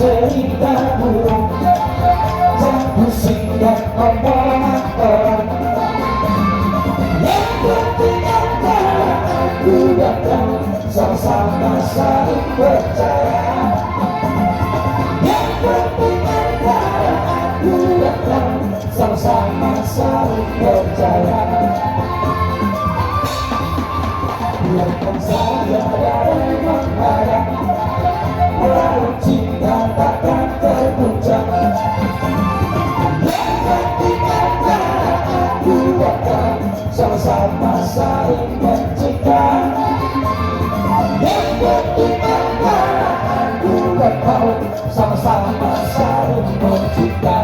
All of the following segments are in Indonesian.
ceritamu, jangan pusing dan omongan orang. Yang penting antara aku dan kamu sama-sama saling percaya. Yang penting antara aku dan kamu sama-sama saling percaya. Biarkan saja badai menghadang, perahu cinta takkan terguncang. Yang penting antara aku dan kamu sama-sama saling mencinta. Yang penting antara aku dan kamu sama-sama saling mencinta.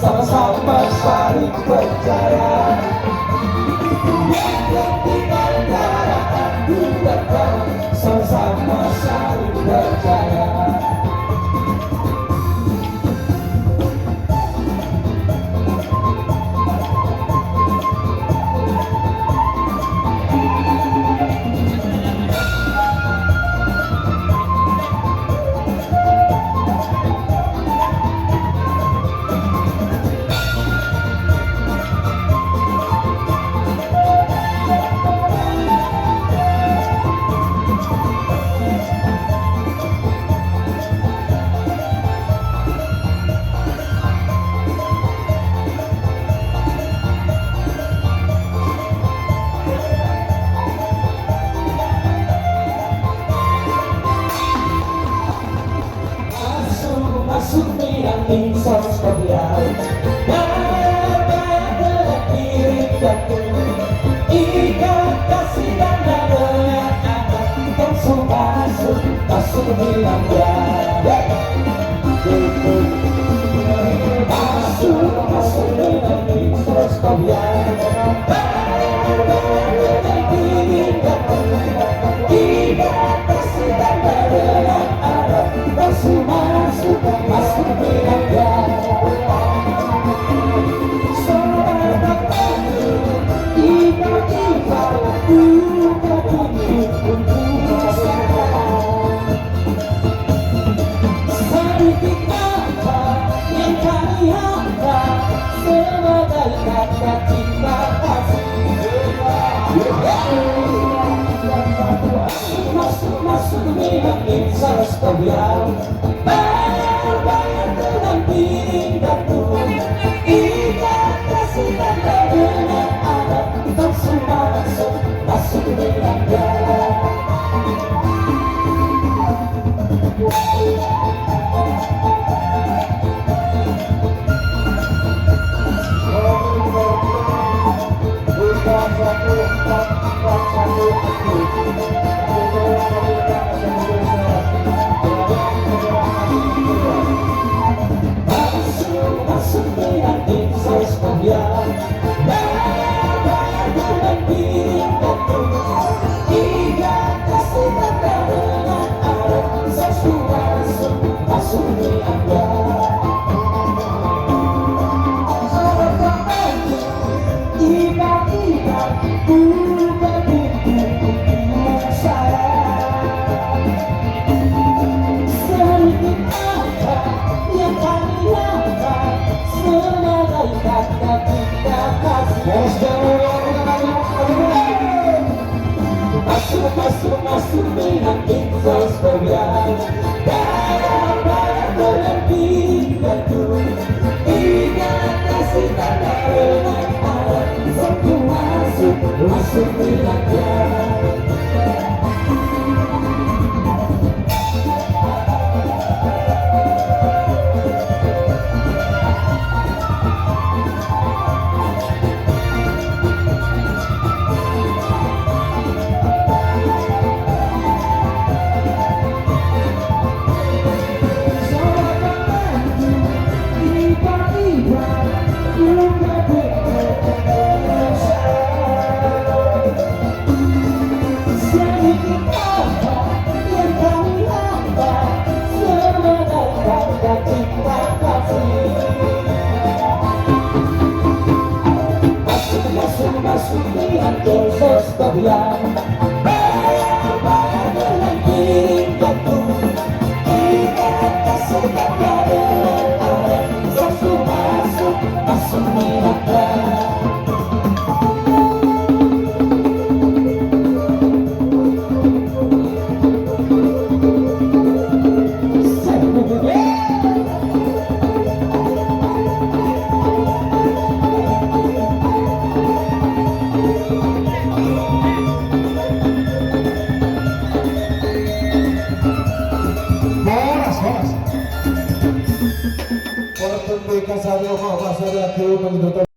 Sama-sama saling percaya. Yang penting antara aku dan kamu sama-sama saling percaya. Masuk minang insan sekalian, bayar dengan diri jatuh, ikat kasih dan dengan anak. Masuk minang masuk minang insan sekalian, bayar dengan diri jatuh, ikat kasih dan dengan anak. Masuk minangnya, saudara kamu, tiba-tiba buka pintu untuk saya. Sedikit apa yang kami harap sebagai kata cinta kasih. Masuk minang insan sekalian, bayar dengan piring jatuh, ikat kasih dan dengan adat. Masuk minangnya. Masuk minang insan sekalian, bayar dengan piring jatuh, ikat kasih dan dengan adat. Masuk minangnya. Tiba-tiba buka pintu untuk saya. Sedikit apa yang kami lakukan sebagai kata cinta kasih. Masuk minang insan sekalian, bayar dengan piring jatuh, ikat kasih tanda dengan alat. Masuk minangnya. asumiran dosos babian Bayangan hinggaku Ikat kasih dan ada Sosok masuk asumiran Por tu casa de ojo, vas a ver que uno